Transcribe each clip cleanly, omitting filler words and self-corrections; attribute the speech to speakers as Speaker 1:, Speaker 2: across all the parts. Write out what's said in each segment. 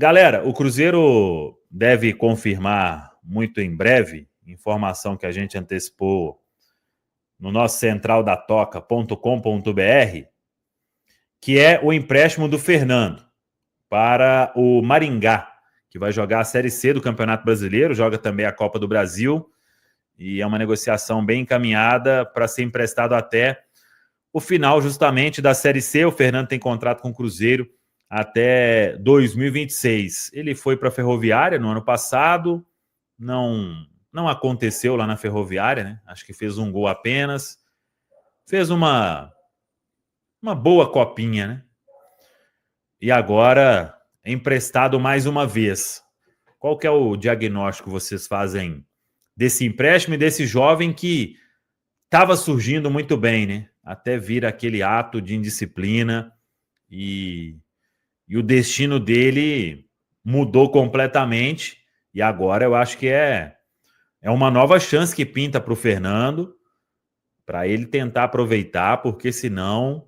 Speaker 1: Galera, o Cruzeiro deve confirmar muito em breve, informação que a gente antecipou no nosso centraldatoca.com.br, que é o empréstimo do Fernando para o Maringá, que vai jogar a Série C do Campeonato Brasileiro, joga também a Copa do Brasil, e é uma negociação bem encaminhada para ser emprestado até o final justamente da Série C. O Fernando tem contrato com o Cruzeiro até 2026. Ele foi para a Ferroviária no ano passado, não aconteceu lá na Ferroviária, né? Acho que fez um gol apenas, fez uma boa copinha, né? E agora é emprestado mais uma vez. Qual que é o diagnóstico que vocês fazem desse empréstimo e desse jovem que estava surgindo muito bem, né? Até vir aquele ato de indisciplina e o destino dele mudou completamente e agora eu acho que é uma nova chance que pinta para o Fernando, para ele tentar aproveitar, porque senão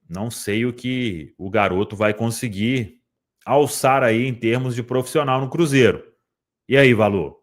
Speaker 1: não sei o que o garoto vai conseguir alçar aí em termos de profissional no Cruzeiro. E aí, Valor?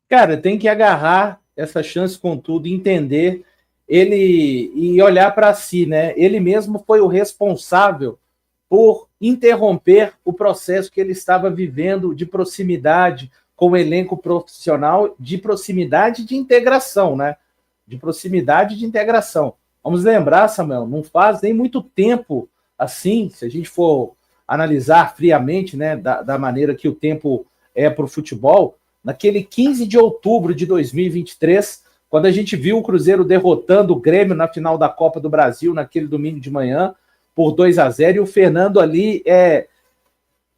Speaker 2: Cara, tem que agarrar essa chance com tudo, entender ele e olhar para si, né? Ele mesmo foi o responsável por interromper o processo que ele estava vivendo de proximidade com o elenco profissional, de proximidade de integração, né? De proximidade de integração. Vamos lembrar, Samuel, não faz nem muito tempo assim, se a gente for analisar friamente, né, da maneira que o tempo é para o futebol, naquele 15 de outubro de 2023, quando a gente viu o Cruzeiro derrotando o Grêmio na final da Copa do Brasil, naquele domingo de manhã, por 2-0, e o Fernando ali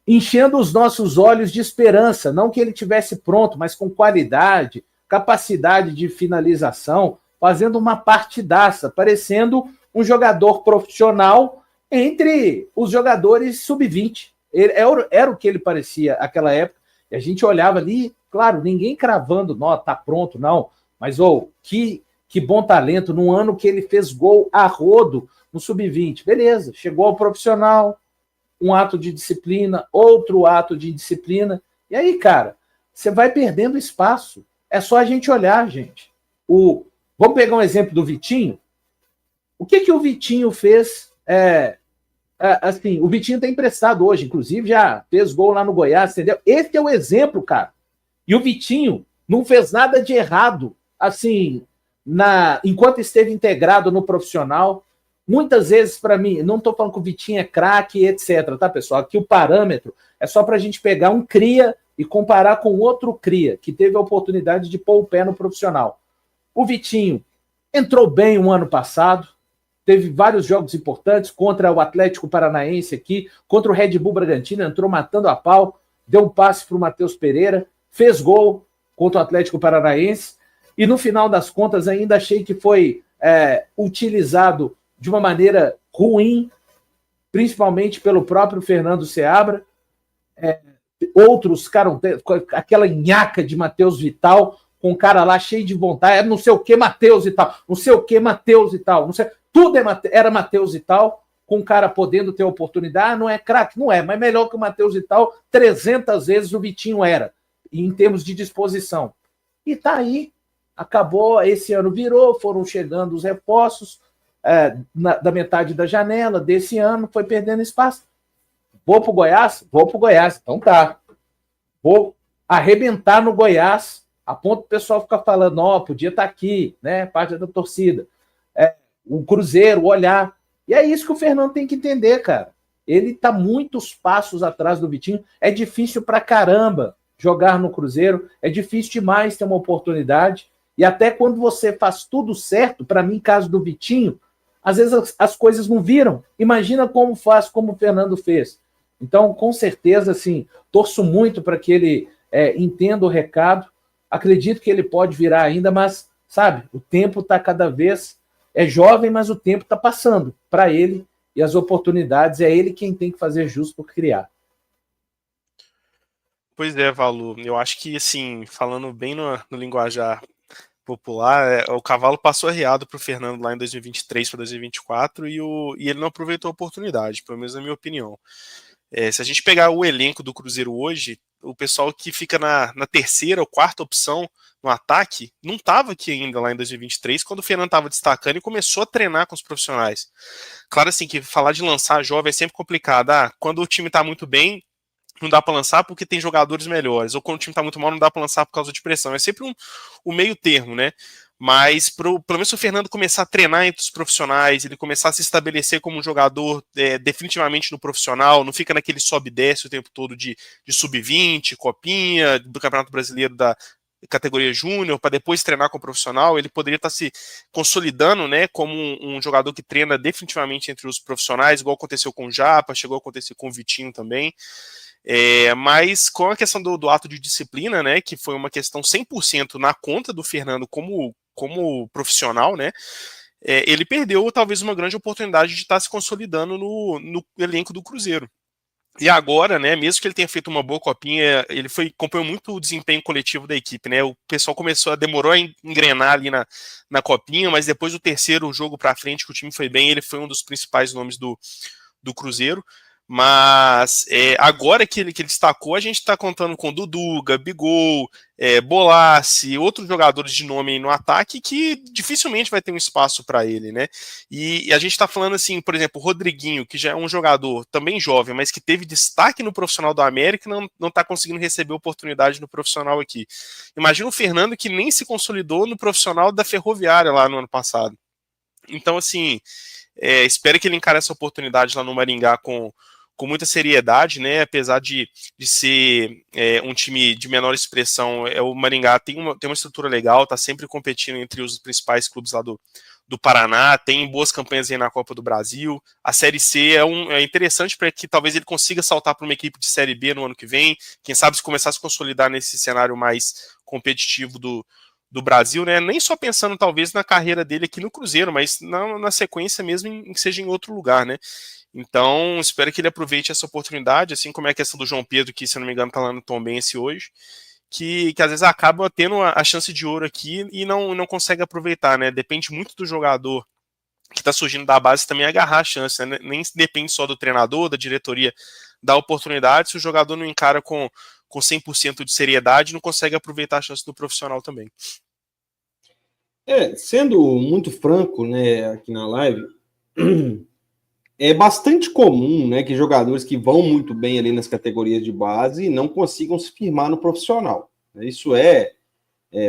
Speaker 2: enchendo os nossos olhos de esperança, não que ele tivesse pronto, mas com qualidade, capacidade de finalização, fazendo uma partidaça, parecendo um jogador profissional entre os jogadores sub-20. Era o que ele parecia naquela época, e a gente olhava ali, claro, ninguém cravando, não, tá pronto, não, mas que bom talento, num ano que ele fez gol a rodo no sub-20. Beleza, chegou ao profissional, um ato de disciplina, outro ato de disciplina, e aí, cara, você vai perdendo espaço. É só a gente olhar, gente. Vamos pegar um exemplo do Vitinho. O que o Vitinho fez? Assim, o Vitinho está emprestado hoje, inclusive já fez gol lá no Goiás, entendeu? Esse é o exemplo, cara. E o Vitinho não fez nada de errado, assim, enquanto esteve integrado no profissional. Muitas vezes, para mim, não estou falando que o Vitinho é craque, etc, tá, pessoal? Aqui o parâmetro é só para a gente pegar um cria e comparar com outro cria, que teve a oportunidade de pôr o pé no profissional. O Vitinho entrou bem o ano passado, teve vários jogos importantes contra o Atlético Paranaense aqui, contra o Red Bull Bragantino, entrou matando a pau, deu um passe para o Matheus Pereira, fez gol contra o Atlético Paranaense, e no final das contas ainda achei que foi utilizado de uma maneira ruim, principalmente pelo próprio Fernando Seabra. Outros ficaram com aquela nhaca de Matheus Vital, com um cara lá cheio de vontade, não sei o que Matheus e tal, não sei o que Matheus e tal, não sei, tudo era Matheus e tal, com um cara podendo ter oportunidade. Não é craque? Não é, mas melhor que o Matheus e tal, 300 vezes o Vitinho era, em termos de disposição. E tá aí, acabou, esse ano virou, foram chegando os reforços, da metade da janela desse ano, foi perdendo espaço. Vou pro Goiás? Vou pro Goiás. Então tá. Vou arrebentar no Goiás, a ponto do pessoal ficar falando, podia estar aqui, né? Parte da torcida. O Cruzeiro, olhar. E é isso que o Fernando tem que entender, cara. Ele tá muitos passos atrás do Vitinho. É difícil pra caramba jogar no Cruzeiro. É difícil demais ter uma oportunidade. E até quando você faz tudo certo, para mim, caso do Vitinho, às vezes as coisas não viram. Imagina como faz, como o Fernando fez. Então, com certeza, assim, torço muito para que ele entenda o recado. Acredito que ele pode virar ainda, mas, sabe, o tempo está cada vez... É jovem, mas o tempo está passando para ele e as oportunidades. É ele quem tem que fazer justo por criar.
Speaker 3: Pois é, Valu. Eu acho que, assim, falando bem no linguajar popular, o cavalo passou arriado para o Fernando lá em 2023 para 2024 e ele não aproveitou a oportunidade, pelo menos na minha opinião. Se a gente pegar o elenco do Cruzeiro hoje, o pessoal que fica na terceira ou quarta opção no ataque não estava aqui ainda lá em 2023, quando o Fernando estava destacando e começou a treinar com os profissionais. Claro assim que falar de lançar jovem é sempre complicado. Quando o time está muito bem, não dá para lançar porque tem jogadores melhores, ou quando o time está muito mal, não dá para lançar por causa de pressão. É sempre um meio termo, né? Mas pelo menos o Fernando começar a treinar entre os profissionais, ele começar a se estabelecer como um jogador definitivamente no profissional, não fica naquele sobe e desce o tempo todo de sub-20, copinha, do Campeonato Brasileiro da categoria júnior, para depois treinar com o profissional, ele poderia estar se consolidando, né, como um jogador que treina definitivamente entre os profissionais, igual aconteceu com o Japa, chegou a acontecer com o Vitinho também. Mas com a questão do ato de disciplina, né, que foi uma questão 100% na conta do Fernando como profissional, né, ele perdeu talvez uma grande oportunidade de estar se consolidando no elenco do Cruzeiro. E agora, né, mesmo que ele tenha feito uma boa copinha, ele acompanhou muito o desempenho coletivo da equipe, né? O pessoal demorou a engrenar ali na copinha, mas depois do terceiro jogo para frente, que o time foi bem, ele foi um dos principais nomes do Cruzeiro. Mas agora que ele destacou, a gente está contando com Dudu, Gabigol, Bolassi, outros jogadores de nome aí no ataque que dificilmente vai ter um espaço para ele, né? E a gente está falando assim, por exemplo, o Rodriguinho, que já é um jogador também jovem, mas que teve destaque no profissional do América, não está conseguindo receber oportunidade no profissional aqui. Imagina o Fernando, que nem se consolidou no profissional da Ferroviária lá no ano passado. Então, assim, espero que ele encare essa oportunidade lá no Maringá com muita seriedade, né? Apesar de ser um time de menor expressão, o Maringá tem uma estrutura legal, está sempre competindo entre os principais clubes lá do Paraná, tem boas campanhas aí na Copa do Brasil. A Série C é interessante para que talvez ele consiga saltar para uma equipe de Série B no ano que vem, quem sabe se começar a se consolidar nesse cenário mais competitivo do Brasil, né? Nem só pensando talvez na carreira dele aqui no Cruzeiro, mas na sequência mesmo em que seja em outro lugar, né? Então, espero que ele aproveite essa oportunidade, assim como é a questão do João Pedro, que, se não me engano, está lá no Tombense hoje, que às vezes acaba tendo a chance de ouro aqui e não consegue aproveitar, né? Depende muito do jogador que está surgindo da base também agarrar a chance, né? Nem depende só do treinador, da diretoria dar oportunidade, se o jogador não encara com 100% de seriedade, não consegue aproveitar a chance do profissional também.
Speaker 4: Sendo muito franco, né, aqui na live, é bastante comum, né, que jogadores que vão muito bem ali nas categorias de base não consigam se firmar no profissional. Isso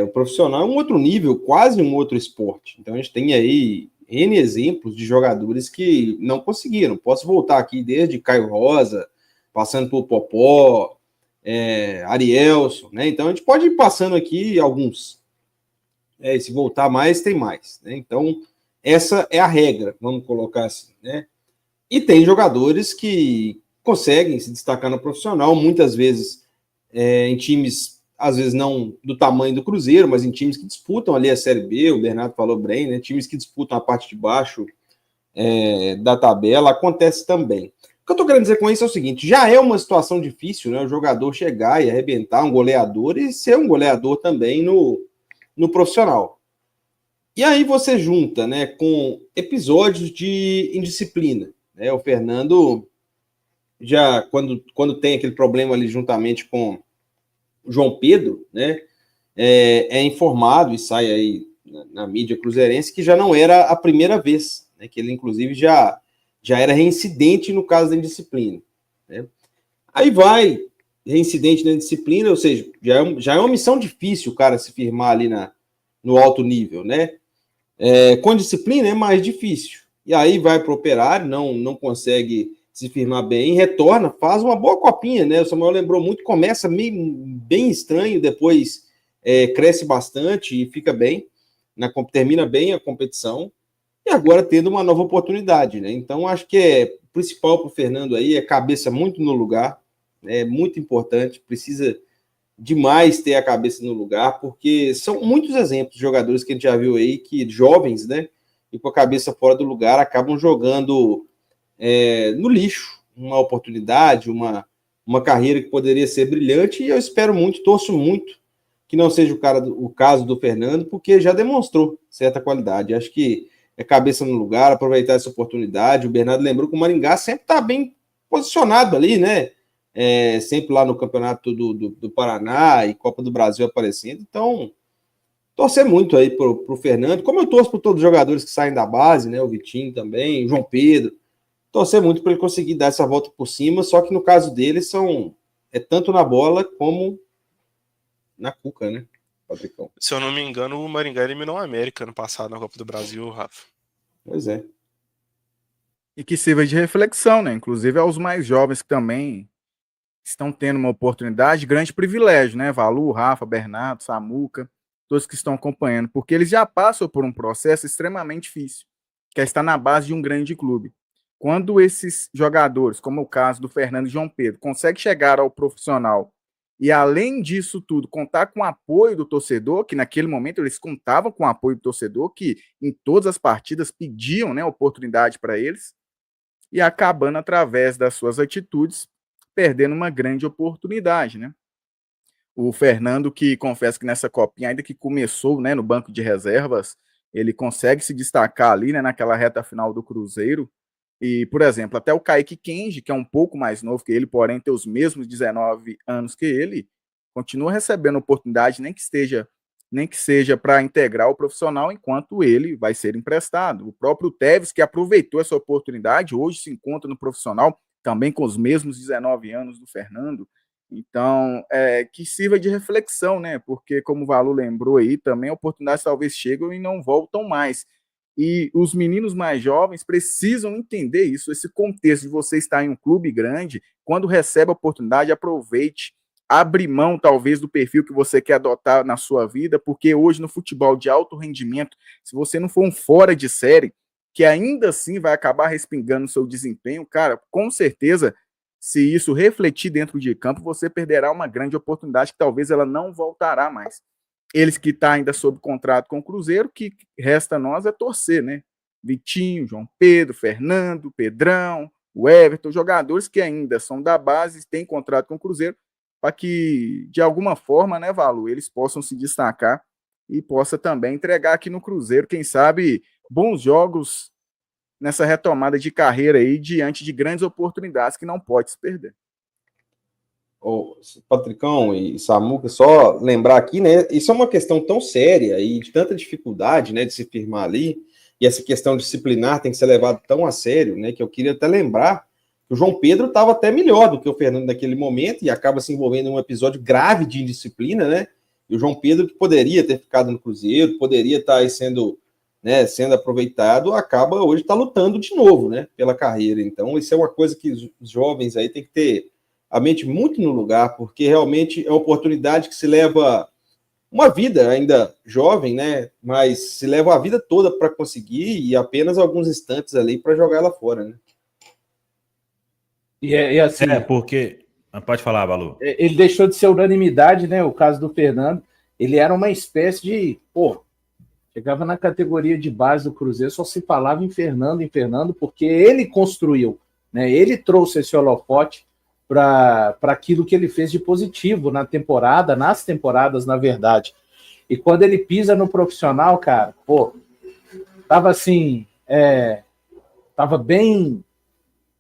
Speaker 4: o profissional é um outro nível, quase um outro esporte. Então a gente tem aí N exemplos de jogadores que não conseguiram. Posso voltar aqui desde Caio Rosa, passando por Popó, Arielson, né? Então a gente pode ir passando aqui alguns. E se voltar mais, tem mais, né? Então essa é a regra, vamos colocar assim, né? E tem jogadores que conseguem se destacar no profissional, muitas vezes em times, às vezes não do tamanho do Cruzeiro, mas em times que disputam ali a Série B, o Bernardo falou bem, né? Times que disputam a parte de baixo da tabela, acontece também. O que eu estou querendo dizer com isso é o seguinte, já é uma situação difícil, né? O jogador chegar e arrebentar um goleador e ser um goleador também no profissional. E aí você junta, né, com episódios de indisciplina. O Fernando, já quando tem aquele problema ali juntamente com o João Pedro, né, é informado e sai aí na mídia cruzeirense que já não era a primeira vez, né, que ele inclusive já era reincidente no caso da indisciplina. Né. Aí vai, reincidente na indisciplina, ou seja, já é uma missão difícil o cara se firmar ali no alto nível, né? Com disciplina é mais difícil. E aí vai para o Operário, não consegue se firmar bem, retorna, faz uma boa copinha, né? O Samuel lembrou muito, começa meio bem estranho, depois cresce bastante e fica bem, termina bem a competição, e agora tendo uma nova oportunidade, né? Então acho que o principal para o Fernando aí é cabeça muito no lugar, é muito importante, precisa demais ter a cabeça no lugar, porque são muitos exemplos de jogadores que a gente já viu aí, que jovens, né? E com a cabeça fora do lugar, acabam jogando no lixo uma oportunidade, uma carreira que poderia ser brilhante, e eu espero muito, torço muito que não seja o caso do Fernando, porque já demonstrou certa qualidade. Acho que é cabeça no lugar, aproveitar essa oportunidade. O Bernardo lembrou que o Maringá sempre está bem posicionado ali, né? Sempre lá no Campeonato do Paraná e Copa do Brasil aparecendo. Então, torcer muito aí pro Fernando, como eu torço por todos os jogadores que saem da base, né? O Vitinho também, o João Pedro. Torcer muito para ele conseguir dar essa volta por cima, só que no caso dele tanto na bola como na cuca, né, Patricão?
Speaker 3: Se eu não me engano, o Maringá eliminou o América no passado na Copa do Brasil, Rafa.
Speaker 4: Pois é.
Speaker 5: E que sirva de reflexão, né? Inclusive aos mais jovens que também estão tendo uma oportunidade, grande privilégio, né? Valu, Rafa, Bernardo, Samuca, todos que estão acompanhando, porque eles já passam por um processo extremamente difícil, que é estar na base de um grande clube. Quando esses jogadores, como o caso do Fernando e João Pedro, conseguem chegar ao profissional e, além disso tudo, contar com o apoio do torcedor, que naquele momento eles contavam com o apoio do torcedor, que em todas as partidas pediam, né, oportunidade para eles, e acabando, através das suas atitudes, perdendo uma grande oportunidade, né? O Fernando, que confesso que nessa copinha, ainda que começou, né, no banco de reservas, ele consegue se destacar ali, né, naquela reta final do Cruzeiro. E, por exemplo, até o Kaique Kenji, que é um pouco mais novo que ele, porém tem os mesmos 19 anos que ele, continua recebendo oportunidade, nem que seja para integrar o profissional, enquanto ele vai ser emprestado. O próprio Tevez, que aproveitou essa oportunidade, hoje se encontra no profissional, também com os mesmos 19 anos do Fernando. Então, que sirva de reflexão, né? Porque, como o Valu lembrou aí, também oportunidades talvez chegam e não voltam mais. E os meninos mais jovens precisam entender isso, esse contexto de você estar em um clube grande, quando recebe a oportunidade, aproveite, abre mão talvez do perfil que você quer adotar na sua vida, porque hoje no futebol de alto rendimento, se você não for um fora de série, que ainda assim vai acabar respingando o seu desempenho, cara, com certeza, se isso refletir dentro de campo, você perderá uma grande oportunidade que talvez ela não voltará mais. Eles que estão ainda sob contrato com o Cruzeiro, que resta a nós é torcer, né? Vitinho, João Pedro, Fernando, Pedrão, o Everton, jogadores que ainda são da base, têm contrato com o Cruzeiro, para que, de alguma forma, né, Valu, eles possam se destacar e possa também entregar aqui no Cruzeiro, quem sabe, bons jogos nessa retomada de carreira aí, diante de grandes oportunidades que não pode se perder.
Speaker 4: Patricão e Samuca, só lembrar aqui, né? Isso é uma questão tão séria e de tanta dificuldade, né, de se firmar ali, e essa questão disciplinar tem que ser levada tão a sério, né? Que eu queria até lembrar que o João Pedro estava até melhor do que o Fernando naquele momento e acaba se envolvendo em um episódio grave de indisciplina, né? E o João Pedro, que poderia ter ficado no Cruzeiro, poderia estar aí sendo aproveitado, acaba hoje lutando de novo, né? Pela carreira. Então, isso é uma coisa que os jovens aí têm que ter a mente muito no lugar, porque realmente é uma oportunidade que se leva uma vida ainda jovem, né? Mas se leva a vida toda para conseguir e apenas alguns instantes ali para jogar ela fora, né?
Speaker 2: E assim,
Speaker 1: porque... Pode falar, Valu.
Speaker 2: Ele deixou de ser unanimidade, né? O caso do Fernando, ele era uma espécie de... chegava na categoria de base do Cruzeiro, só se falava em Fernando, porque ele construiu, né? Ele trouxe esse holofote para aquilo que ele fez de positivo nas temporadas, na verdade. E quando ele pisa no profissional, cara, tava assim, tava bem,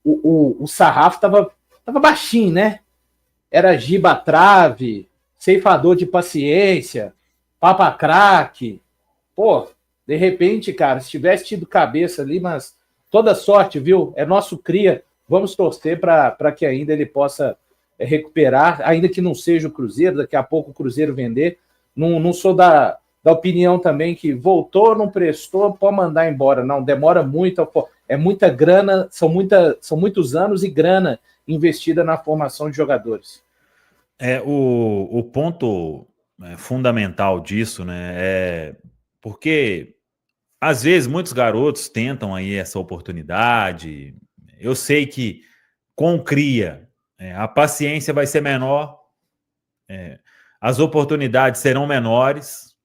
Speaker 2: o sarrafo tava baixinho, né? Era giba trave, ceifador de paciência, papa craque. De repente, cara, se tivesse tido cabeça ali, mas toda sorte, viu? É nosso cria. Vamos torcer para que ainda ele possa recuperar, ainda que não seja o Cruzeiro, daqui a pouco o Cruzeiro vender. Não sou da opinião também que voltou, não prestou, pode mandar embora. Não, demora muito, é muita grana, são muitos anos e grana investida na formação de jogadores.
Speaker 1: O ponto fundamental disso, né, porque às vezes muitos garotos tentam aí essa oportunidade. Eu sei que com o cria a paciência vai ser menor, as oportunidades serão menores,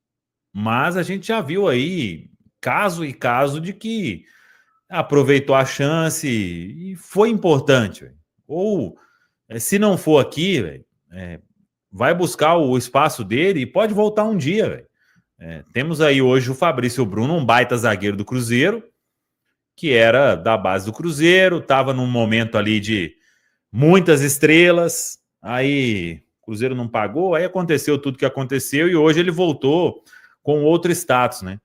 Speaker 1: mas a gente já viu aí caso e caso de que aproveitou a chance e foi importante. Ou, se não for aqui, vai buscar o espaço dele e pode voltar um dia. Temos aí hoje o Fabrício Bruno, um baita zagueiro do Cruzeiro, que era da base do Cruzeiro, estava num momento ali de muitas estrelas, aí o Cruzeiro não pagou, aí aconteceu tudo que aconteceu e hoje ele voltou com outro status, né?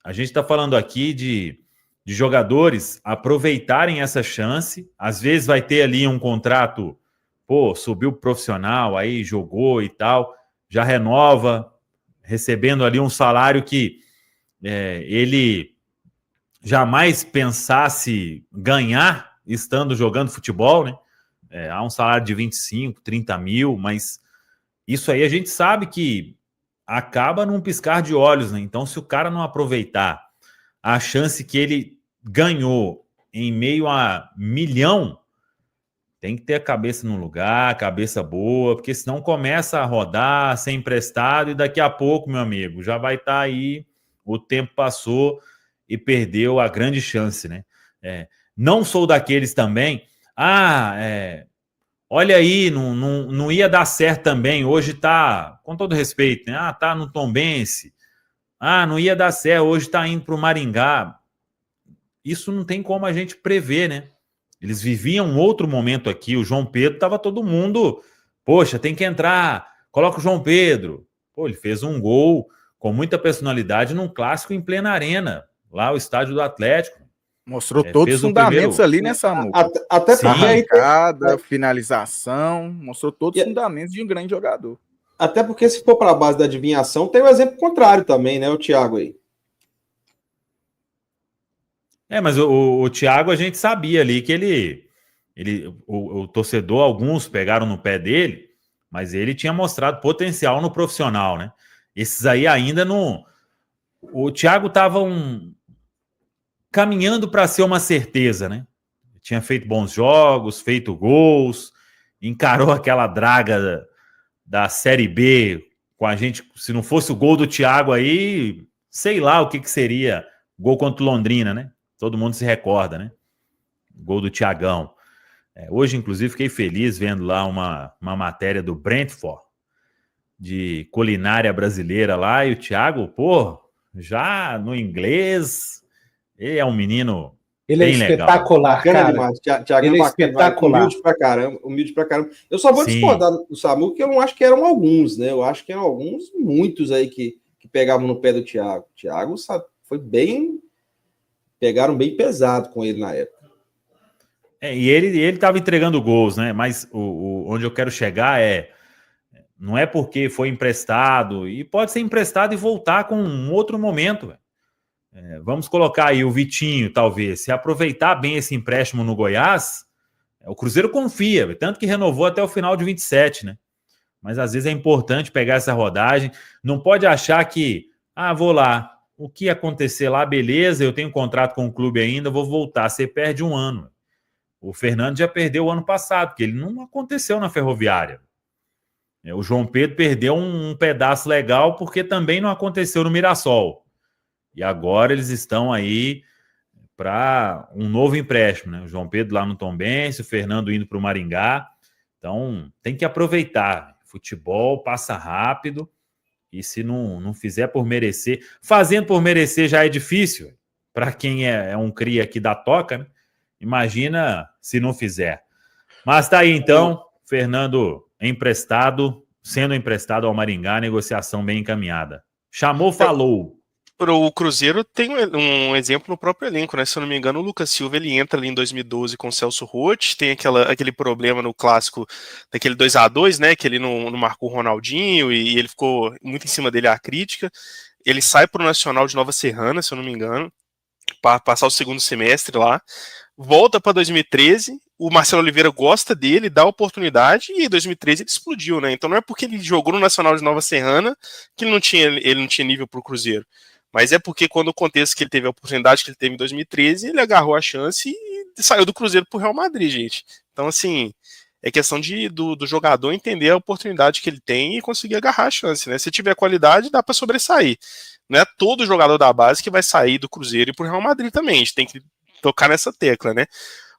Speaker 1: A gente está falando aqui de jogadores aproveitarem essa chance, às vezes vai ter ali um contrato, subiu profissional, aí jogou e tal, já renova, recebendo ali um salário que ele jamais pensasse ganhar estando jogando futebol, né? Há um salário de 25, 30 mil, mas isso aí a gente sabe que acaba num piscar de olhos, né? Então, se o cara não aproveitar a chance que ele ganhou em meio a 1 milhão, tem que ter a cabeça no lugar, cabeça boa, porque senão começa a rodar, ser emprestado, e daqui a pouco, meu amigo, já vai estar aí, o tempo passou e perdeu a grande chance, né? Não sou daqueles também, olha aí, não ia dar certo também, hoje tá, com todo respeito, né? Tá no Tombense, não ia dar certo, hoje tá indo pro Maringá. Isso não tem como a gente prever, né? Eles viviam um outro momento aqui, o João Pedro estava todo mundo, poxa, tem que entrar, coloca o João Pedro. Ele fez um gol com muita personalidade num clássico em plena arena, lá o estádio do Atlético.
Speaker 5: Mostrou todos os fundamentos ali, né, Samuca?
Speaker 4: Até
Speaker 5: arrancada, finalização, mostrou todos os fundamentos de um grande jogador.
Speaker 4: Até porque se for para a base da adivinhação, tem o exemplo contrário também, né, o Thiago aí.
Speaker 1: Mas o Thiago, a gente sabia ali que o torcedor, alguns pegaram no pé dele, mas ele tinha mostrado potencial no profissional, né? Esses aí ainda não... O Thiago estava caminhando para ser uma certeza, né? Tinha feito bons jogos, feito gols, encarou aquela draga da Série B com a gente. Se não fosse o gol do Thiago aí, sei lá o que seria gol contra o Londrina, né? Todo mundo se recorda, né? Gol do Thiagão. Hoje, inclusive, fiquei feliz vendo lá uma matéria do Brentford, de culinária brasileira lá, e o Thiago, já no inglês, ele é um menino bem
Speaker 2: espetacular,
Speaker 4: legal.
Speaker 2: cara.
Speaker 4: Demais. Thiago
Speaker 2: ele é espetacular.
Speaker 4: Humilde pra caramba. Eu só vou discordar do Samu, porque eu não acho que eram alguns, né? Eu acho que eram muitos aí que pegavam no pé do Thiago. O Thiago foi bem... Pegaram bem pesado com ele na época.
Speaker 1: E ele estava entregando gols, né? Mas onde eu quero chegar não é porque foi emprestado, e pode ser emprestado e voltar com um outro momento. Vamos colocar aí o Vitinho, talvez, se aproveitar bem esse empréstimo no Goiás, o Cruzeiro confia, tanto que renovou até o final de 27, né? Mas às vezes é importante pegar essa rodagem, não pode achar que, vou lá, o que acontecer lá, beleza, eu tenho um contrato com o clube ainda, vou voltar. Você perde um ano. O Fernando já perdeu o ano passado, porque ele não aconteceu na Ferroviária. O João Pedro perdeu um pedaço legal, porque também não aconteceu no Mirassol. E agora eles estão aí para um novo empréstimo, né? O João Pedro lá no Tombense, o Fernando indo para o Maringá. Então, tem que aproveitar. Futebol passa rápido. E se não fizer por merecer... Fazendo por merecer já é difícil. Para quem é um cria aqui da toca, né? Imagina se não fizer. Mas tá aí, então. Fernando sendo emprestado ao Maringá, negociação bem encaminhada. Chamou, falou.
Speaker 3: O Cruzeiro tem um exemplo no próprio elenco, né? Se eu não me engano, o Lucas Silva ele entra ali em 2012 com o Celso Roth, tem aquele problema no clássico daquele 2-2, né? Que ele não marcou o Ronaldinho e ele ficou muito em cima dele a crítica. Ele sai para o Nacional de Nova Serrana, se eu não me engano, para passar o segundo semestre lá. Volta para 2013, o Marcelo Oliveira gosta dele, dá oportunidade, e em 2013 ele explodiu, né? Então não é porque ele jogou no Nacional de Nova Serrana que ele não tinha nível para o Cruzeiro. Mas é porque quando o contexto que ele teve a oportunidade que ele teve em 2013, ele agarrou a chance e saiu do Cruzeiro pro Real Madrid, gente. Então, assim, é questão do jogador entender a oportunidade que ele tem e conseguir agarrar a chance, né? Se tiver qualidade, dá para sobressair. Não é todo jogador da base que vai sair do Cruzeiro e pro Real Madrid também. A gente tem que tocar nessa tecla, né?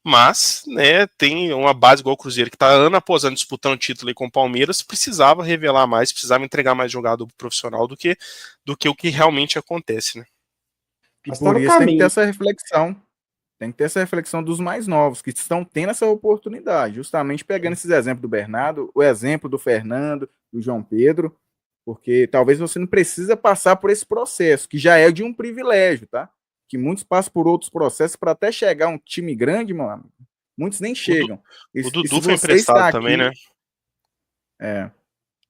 Speaker 3: Mas, né, tem uma base igual o Cruzeiro, que está ano após ano disputando título aí com o Palmeiras, precisava revelar mais, precisava entregar mais jogador profissional do que o que realmente acontece, né?
Speaker 5: E por isso tem que ter essa reflexão. Tem que ter essa reflexão dos mais novos, que estão tendo essa oportunidade, justamente pegando esses exemplos do Bernardo, o exemplo do Fernando, do João Pedro, porque talvez você não precisa passar por esse processo, que já é de um privilégio, tá? Que muitos passam por outros processos para até chegar a um time grande, mano. Muitos nem chegam.
Speaker 3: O Dudu foi emprestado também, né?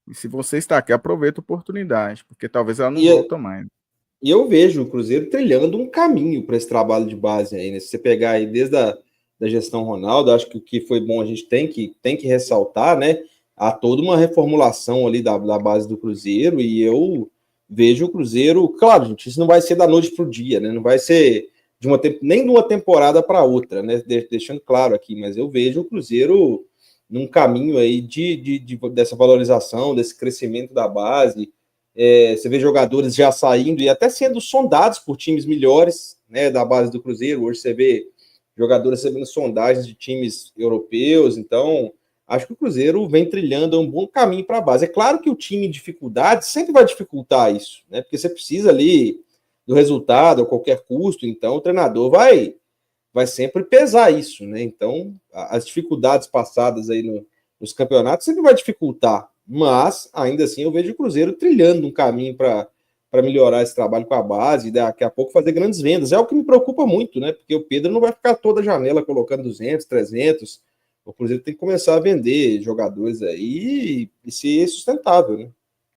Speaker 5: E se você está aqui, aproveita a oportunidade, porque talvez ela não volta mais.
Speaker 4: E eu vejo o Cruzeiro trilhando um caminho para esse trabalho de base aí, né? Se você pegar aí desde da gestão Ronaldo, acho que o que foi bom a gente tem que ressaltar, né? Há toda uma reformulação ali da base do Cruzeiro, e eu vejo o Cruzeiro, claro, gente, isso não vai ser da noite para o dia, né? Não vai ser nem de uma temporada para outra, né? Deixando claro aqui, mas eu vejo o Cruzeiro num caminho aí dessa valorização, desse crescimento da base. Você vê jogadores já saindo e até sendo sondados por times melhores, né, da base do Cruzeiro. Hoje você vê jogadores recebendo sondagens de times europeus. Então, acho que o Cruzeiro vem trilhando um bom caminho para a base. É claro que o time em dificuldade sempre vai dificultar isso, né, porque você precisa ali do resultado a qualquer custo. Então, o treinador vai sempre pesar isso, né? Então, as dificuldades passadas aí nos campeonatos sempre vai dificultar. Mas, ainda assim, eu vejo o Cruzeiro trilhando um caminho para melhorar esse trabalho com a base e daqui a pouco fazer grandes vendas. É o que me preocupa muito, né? Porque o Pedro não vai ficar toda a janela colocando 200, 300. O Cruzeiro tem que começar a vender jogadores aí e ser sustentável, né?